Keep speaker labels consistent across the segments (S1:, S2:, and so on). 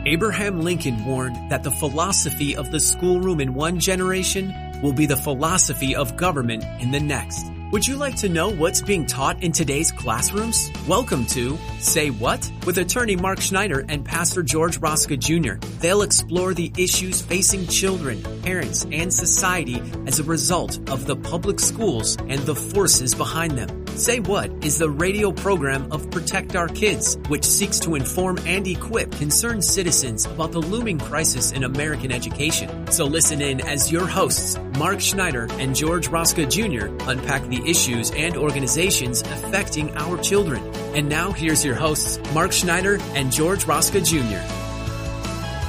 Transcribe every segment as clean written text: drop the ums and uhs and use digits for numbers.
S1: Abraham Lincoln warned that the philosophy of the schoolroom in one generation will be the philosophy of government in the next. Would you like to know what's being taught in today's classrooms? Welcome to Say What? With attorney Mark Schneider and Pastor George Rosca Jr. They'll explore the issues facing children, parents, and society as a result of the public schools and the forces behind them. Say What is the radio program of Protect Our Kids, which seeks to inform and equip concerned citizens about the looming crisis in American education. So listen in as your hosts, Mark Schneider and George Rosca Jr., unpack the issues and organizations affecting our children. And now here's your hosts, Mark Schneider and George Rosca Jr.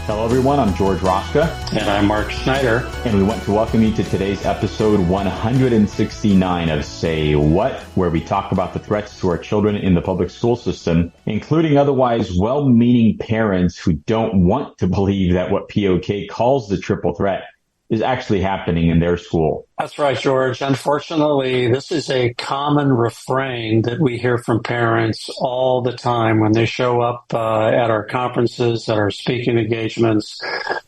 S2: Hello everyone, I'm George Rosca.
S3: And I'm Mark Schneider.
S2: And we want to welcome you to today's episode 169 of Say What, where we talk about the threats to our children in the public school system, including otherwise well-meaning parents who don't want to believe that what POK calls the triple threat is actually happening in their school.
S3: That's right, George. Unfortunately, this is a common refrain that we hear from parents all the time when they show up at our conferences, at our speaking engagements,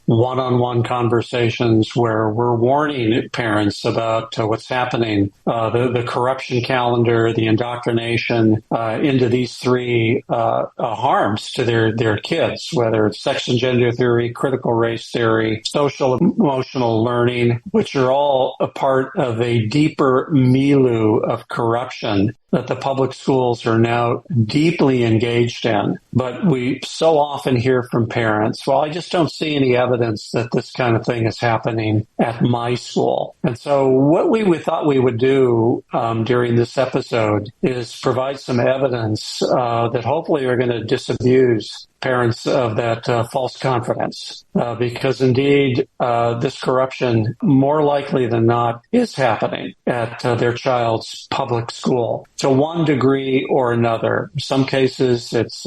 S3: one-on-one conversations where we're warning parents about what's happening, the corruption calendar, the indoctrination into these three harms to their kids, whether it's sex and gender theory, critical race theory, social emotional learning, which are all a part of a deeper milieu of corruption that the public schools are now deeply engaged in. But we so often hear from parents, well, I just don't see any evidence that this kind of thing is happening at my school. And so what we thought we would do during this episode is provide some evidence that hopefully are going to disabuse parents of that false confidence, because indeed this corruption, more likely than not, is happening at their child's public school to one degree or another. In some cases, it's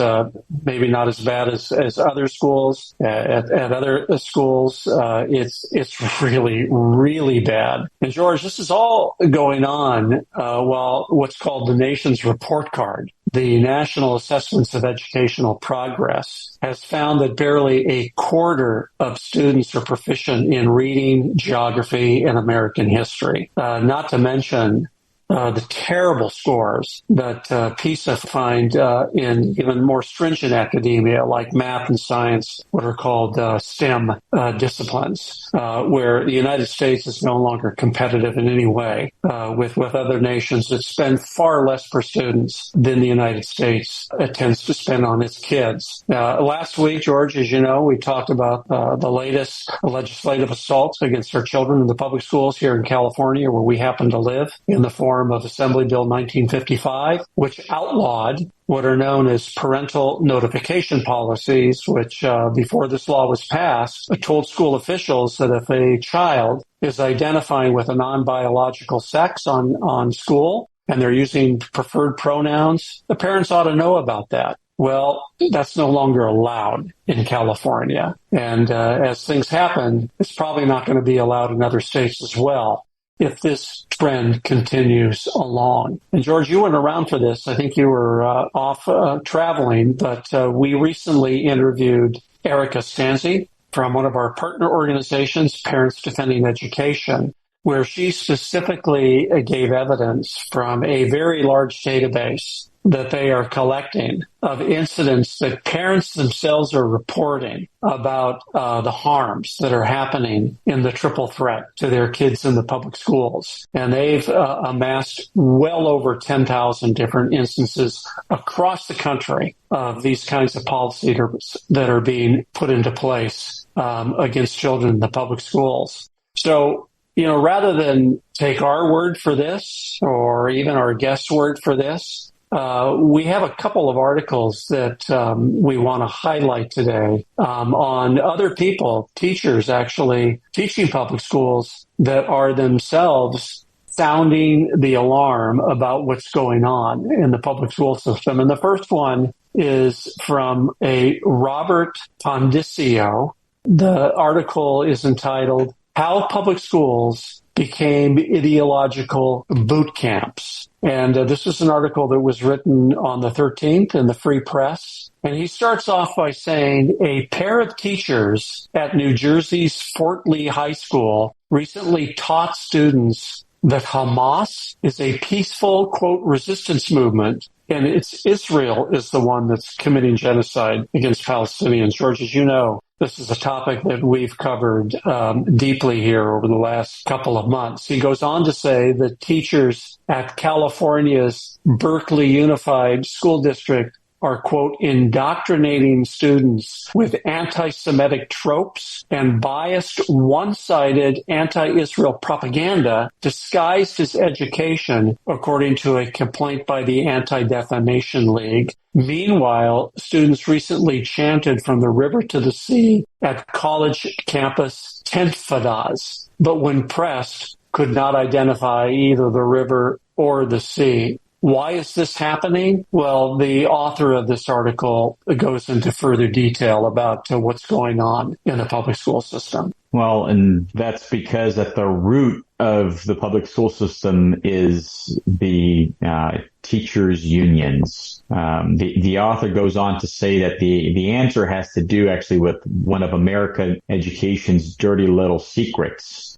S3: maybe not as bad as other schools. At other schools, it's really, really bad. And George, this is all going on while what's called the nation's report card, the National Assessments of Educational Progress, has found that barely a quarter of students are proficient in reading, geography, and American history. Not to mention the terrible scores that PISA find in even more stringent academia like math and science, what are called STEM disciplines, where the United States is no longer competitive in any way with other nations that spend far less per students than the United States tends to spend on its kids. Last week, George, as you know, we talked about the latest legislative assaults against our children in the public schools here in California, where we happen to live, in the form of Assembly Bill 1955, which outlawed what are known as parental notification policies, which before this law was passed, told school officials that if a child is identifying with a non-biological sex on school and they're using preferred pronouns, the parents ought to know about that. Well, that's no longer allowed in California. And as things happen, it's probably not going to be allowed in other states as well if this trend continues along. And George, you weren't around for this. I think you were off traveling, but we recently interviewed Erica Stanzi from one of our partner organizations, Parents Defending Education, where she specifically gave evidence from a very large database that they are collecting of incidents that parents themselves are reporting about the harms that are happening in the triple threat to their kids in the public schools. And they've amassed well over 10,000 different instances across the country of these kinds of policies that are being put into place against children in the public schools. So, rather than take our word for this or even our guest's word for this, we have a couple of articles that we want to highlight today on other people, teachers actually teaching public schools that are themselves sounding the alarm about what's going on in the public school system. And the first one is from a Robert Pondisio. The article is entitled, How Public Schools Became Ideological Boot Camps. And this is an article that was written on the 13th in the Free Press. And he starts off by saying a pair of teachers at New Jersey's Fort Lee High School recently taught students that Hamas is a peaceful, quote, resistance movement, and it's Israel is the one that's committing genocide against Palestinians. George, as you know, this is a topic that we've covered deeply here over the last couple of months. He goes on to say that teachers at California's Berkeley Unified School District are, quote, indoctrinating students with anti-Semitic tropes and biased, one-sided anti-Israel propaganda disguised as education, according to a complaint by the Anti-Defamation League. Meanwhile, students recently chanted from the river to the sea at college campus Tenfadas, but when pressed, could not identify either the river or the sea. Why is this happening? Well, the author of this article goes into further detail about what's going on in the public school system.
S2: Well, and that's because at the root of the public school system is the teachers' unions. The author goes on to say that the answer has to do actually with one of American education's dirty little secrets.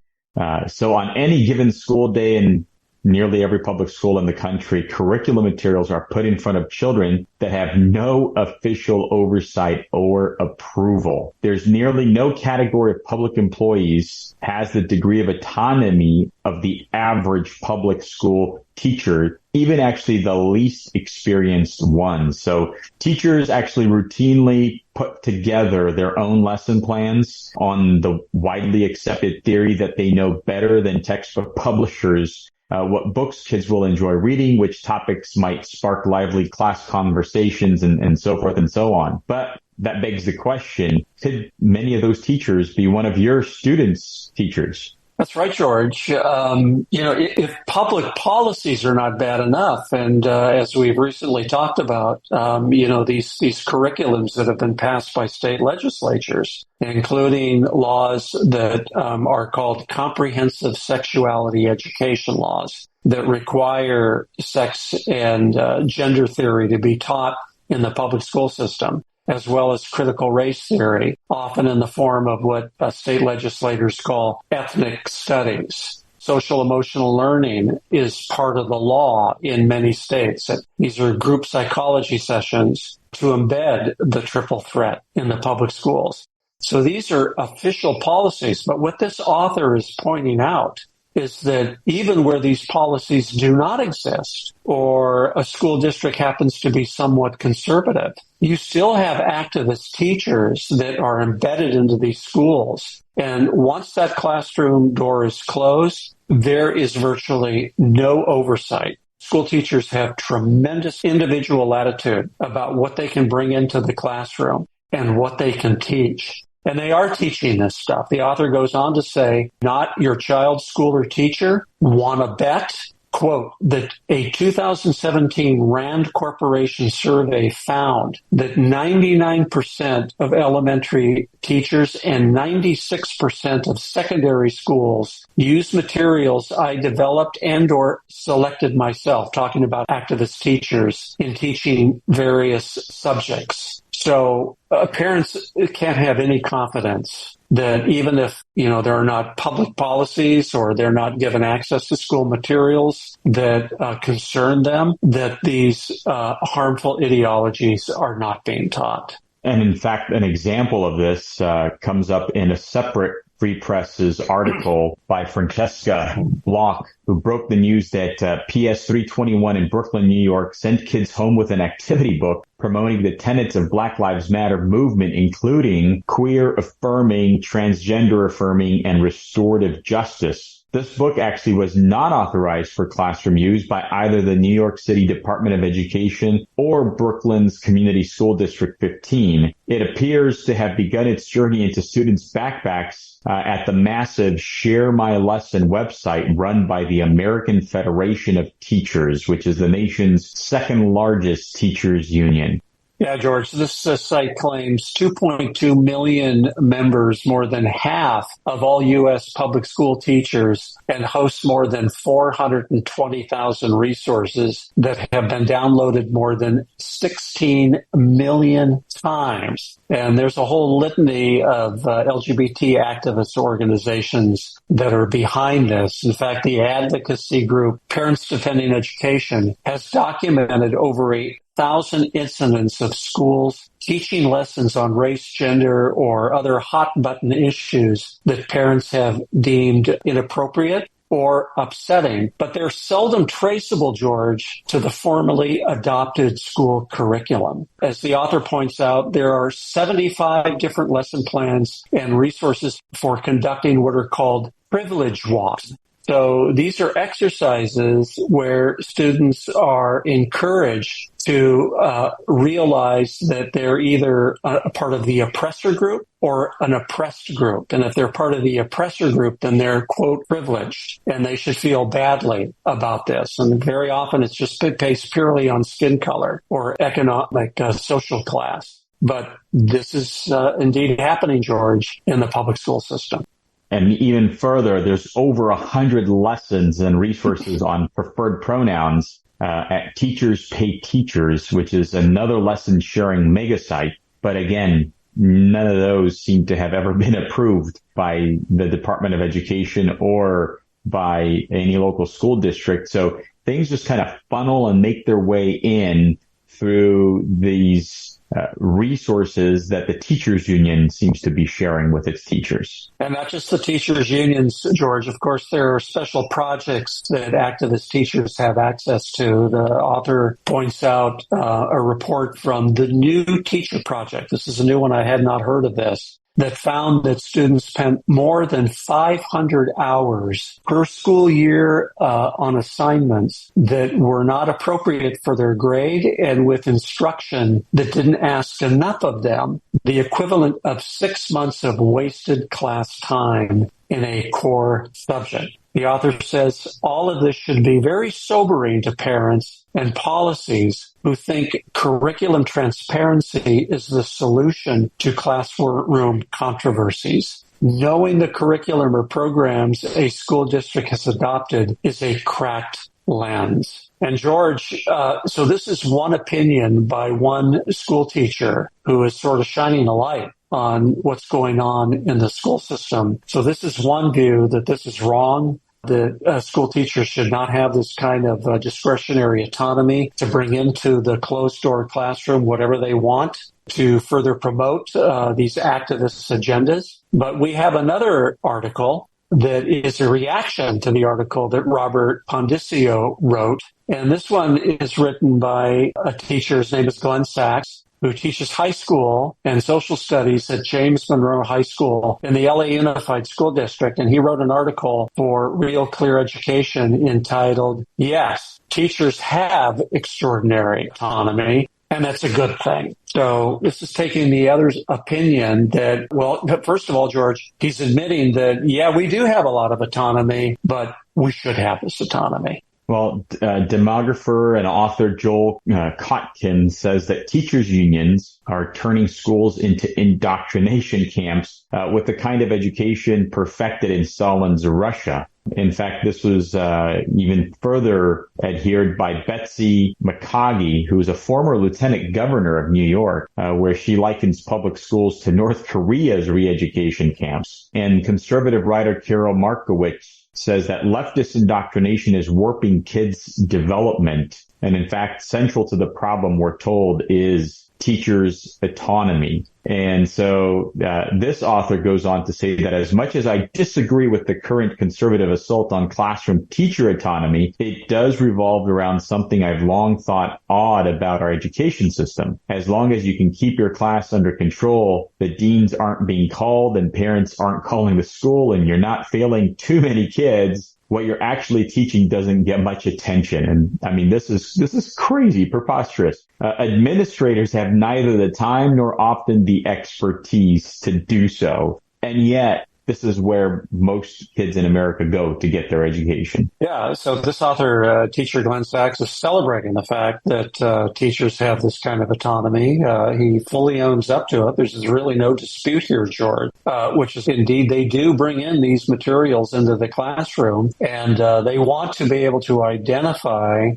S2: So on any given school day in nearly every public school in the country, curriculum materials are put in front of children that have no official oversight or approval. There's nearly no category of public employees has the degree of autonomy of the average public school teacher, even actually the least experienced ones. So teachers actually routinely put together their own lesson plans on the widely accepted theory that they know better than textbook publishers what books kids will enjoy reading, which topics might spark lively class conversations, and so forth and so on. But that begs the question, could many of those teachers be one of your students' teachers?
S3: That's right, George. If public policies are not bad enough, and as we've recently talked about, these curriculums that have been passed by state legislatures, including laws that are called comprehensive sexuality education laws that require sex and gender theory to be taught in the public school system, as well as critical race theory, often in the form of what state legislators call ethnic studies. Social emotional learning is part of the law in many states. These are group psychology sessions to embed the triple threat in the public schools. So these are official policies, but what this author is pointing out is that even where these policies do not exist, or a school district happens to be somewhat conservative, you still have activist teachers that are embedded into these schools. And once that classroom door is closed, there is virtually no oversight. School teachers have tremendous individual latitude about what they can bring into the classroom and what they can teach. And they are teaching this stuff. The author goes on to say, not your child's school or teacher. Want to bet, quote, that a 2017 Rand Corporation survey found that 99% of elementary teachers and 96% of secondary schools use materials I developed and or selected myself, talking about activist teachers in teaching various subjects. So parents can't have any confidence that even if, there are not public policies or they're not given access to school materials that concern them, that these harmful ideologies are not being taught.
S2: And in fact, an example of this comes up in a separate Free Press's article by Francesca Bloch, who broke the news that PS 321 in Brooklyn, New York, sent kids home with an activity book promoting the tenets of Black Lives Matter movement, including queer affirming, transgender affirming, and restorative justice. This book actually was not authorized for classroom use by either the New York City Department of Education or Brooklyn's Community School District 15. It appears to have begun its journey into students' backpacks at the massive Share My Lesson website run by the American Federation of Teachers, which is the nation's second largest teachers union.
S3: Yeah, George, this site claims 2.2 million members, more than half of all U.S. public school teachers, and hosts more than 420,000 resources that have been downloaded more than 16 million times. And there's a whole litany of LGBT activist organizations that are behind this. In fact, the advocacy group Parents Defending Education has documented over 1,000 incidents of schools teaching lessons on race, gender, or other hot-button issues that parents have deemed inappropriate or upsetting, but they're seldom traceable, George, to the formally adopted school curriculum. As the author points out, there are 75 different lesson plans and resources for conducting what are called privilege walks. So these are exercises where students are encouraged to realize that they're either a part of the oppressor group or an oppressed group. And if they're part of the oppressor group, then they're, quote, privileged, and they should feel badly about this. And very often it's just based purely on skin color or economic social class. But this is indeed happening, George, in the public school system.
S2: And even further, there's over 100 lessons and resources on preferred pronouns at Teachers Pay Teachers, which is another lesson sharing mega site. But again, none of those seem to have ever been approved by the Department of Education or by any local school district. So things just kind of funnel and make their way in through these resources that the teachers union seems to be sharing with its teachers.
S3: And not just the teachers unions, George. Of course, there are special projects that activist teachers have access to. The author points out a report from the New Teacher Project. This is a new one. I had not heard of this. That found that students spent more than 500 hours per school year on assignments that were not appropriate for their grade and with instruction that didn't ask enough of them, the equivalent of 6 months of wasted class time in a core subject. The author says all of this should be very sobering to parents and policies who think curriculum transparency is the solution to classroom controversies. Knowing the curriculum or programs a school district has adopted is a cracked lens. And George, so this is one opinion by one school teacher who is sort of shining a light on what's going on in the school system. So this is one view that this is wrong, that school teachers should not have this kind of discretionary autonomy to bring into the closed-door classroom whatever they want to further promote these activist agendas. But we have another article that is a reaction to the article that Robert Pondicio wrote. And this one is written by a teacher. His name is Glenn Sachs, who teaches high school and social studies at James Monroe High School in the LA Unified School District. And he wrote an article for Real Clear Education entitled, Yes, Teachers Have Extraordinary Autonomy, and that's a good thing. So this is taking the other's opinion that, well, first of all, George, he's admitting that, yeah, we do have a lot of autonomy, but we should have this autonomy.
S2: Well, demographer and author Joel Kotkin says that teachers' unions are turning schools into indoctrination camps with the kind of education perfected in Stalin's Russia. In fact, this was even further adhered by Betsy McCaughey, who is a former lieutenant governor of New York, where she likens public schools to North Korea's re-education camps. And conservative writer Carol Markowitz says that leftist indoctrination is warping kids' development. And in fact, central to the problem, we're told, is teachers' autonomy. And so this author goes on to say that as much as I disagree with the current conservative assault on classroom teacher autonomy, it does revolve around something I've long thought odd about our education system. As long as you can keep your class under control, the deans aren't being called and parents aren't calling the school and you're not failing too many kids, what you're actually teaching doesn't get much attention. And I mean, this is crazy, preposterous. Administrators have neither the time nor often the expertise to do so. And yet this is where most kids in America go to get their education.
S3: Yeah, so this author, teacher Glenn Sachs, is celebrating the fact that teachers have this kind of autonomy. He fully owns up to it. There's really no dispute here, George, which is indeed they do bring in these materials into the classroom, and they want to be able to identify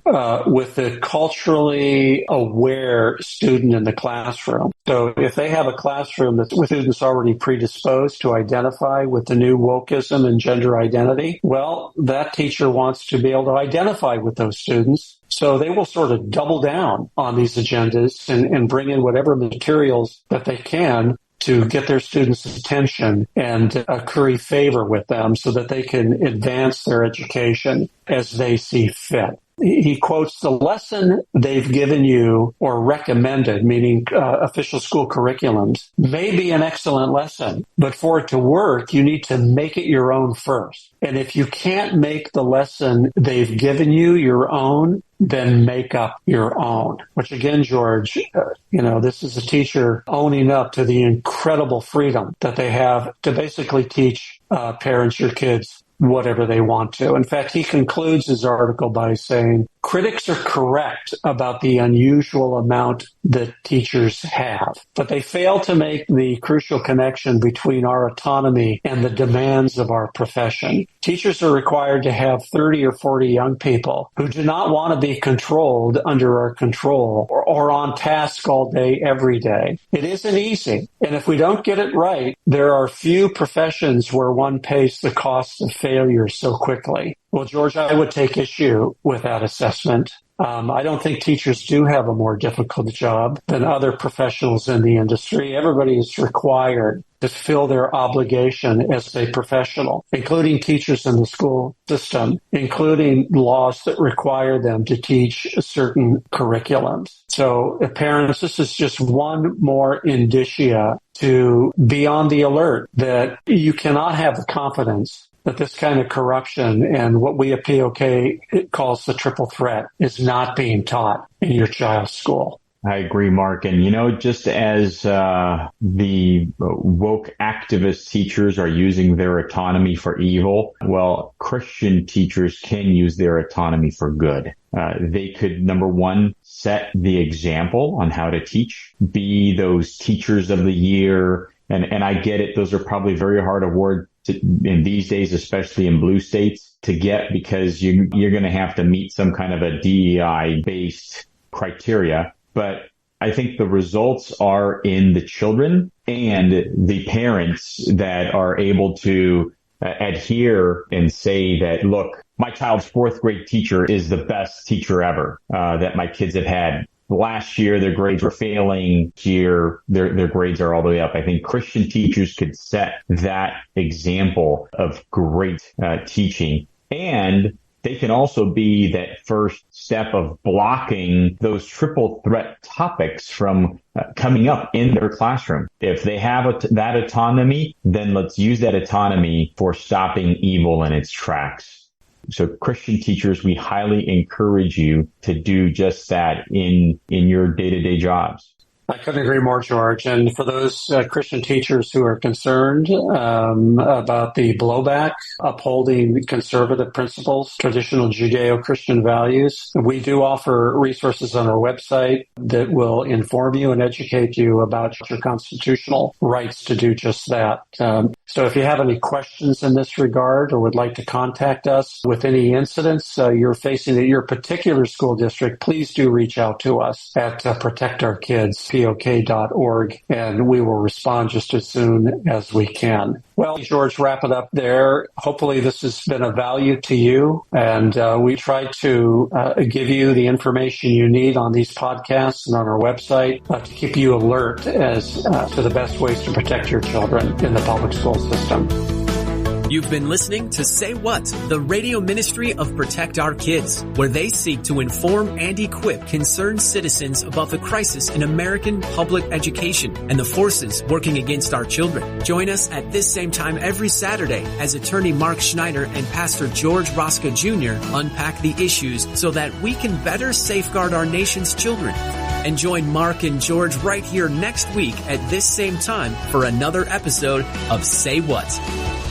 S3: with the culturally aware student in the classroom. So if they have a classroom that's with students already predisposed to identify with the new wokeism and gender identity, well, that teacher wants to be able to identify with those students. So they will sort of double down on these agendas and bring in whatever materials that they can to get their students' attention and curry favor with them so that they can advance their education as they see fit. He quotes, the lesson they've given you or recommended, meaning official school curriculums, may be an excellent lesson, but for it to work, you need to make it your own first. And if you can't make the lesson they've given you your own, then make up your own. Which again, George, this is a teacher owning up to the incredible freedom that they have to basically teach parents, your kids, whatever they want to. In fact, he concludes his article by saying, critics are correct about the unusual amount that teachers have, but they fail to make the crucial connection between our autonomy and the demands of our profession. Teachers are required to have 30 or 40 young people who do not want to be controlled under our control or on task all day, every day. It isn't easy. And if we don't get it right, there are few professions where one pays the cost of failure so quickly. Well, George, I would take issue with that assessment. I don't think teachers do have a more difficult job than other professionals in the industry. Everybody is required to fulfill their obligation as a professional, including teachers in the school system, including laws that require them to teach certain curriculums. So, parents, this is just one more indicia to be on the alert that you cannot have the confidence that this kind of corruption and what we at POK calls the triple threat is not being taught in your child's school.
S2: I agree, Mark. And, just as the woke activist teachers are using their autonomy for evil, well, Christian teachers can use their autonomy for good. They could, number one, set the example on how to teach, be those teachers of the year. And I get it. Those are probably very hard awards in these days, especially in blue states, to get, because you're going to have to meet some kind of a DEI-based criteria. But I think the results are in the children and the parents that are able to adhere and say that, look, my child's fourth grade teacher is the best teacher ever that my kids have had. Last year, their grades were failing. This year, their grades are all the way up. I think Christian teachers could set that example of great teaching. And they can also be that first step of blocking those triple threat topics from coming up in their classroom. If they have that autonomy, then let's use that autonomy for stopping evil in its tracks. So Christian teachers, we highly encourage you to do just that in your day-to-day jobs.
S3: I couldn't agree more, George. And for those Christian teachers who are concerned about the blowback, upholding conservative principles, traditional Judeo-Christian values, we do offer resources on our website that will inform you and educate you about your constitutional rights to do just that. So if you have any questions in this regard or would like to contact us with any incidents you're facing at your particular school district, please do reach out to us at Protect Our Kids, POK.org, and we will respond just as soon as we can. Well, George, wrap it up there. Hopefully this has been of value to you, and we try to give you the information you need on these podcasts and on our website to keep you alert as to the best ways to protect your children in the public school system.
S1: You've been listening to Say What, the radio ministry of Protect Our Kids, where they seek to inform and equip concerned citizens about the crisis in American public education and the forces working against our children. Join us at this same time every Saturday as attorney Mark Schneider and Pastor George Rosca Jr. unpack the issues so that we can better safeguard our nation's children. And join Mark and George right here next week at this same time for another episode of Say What.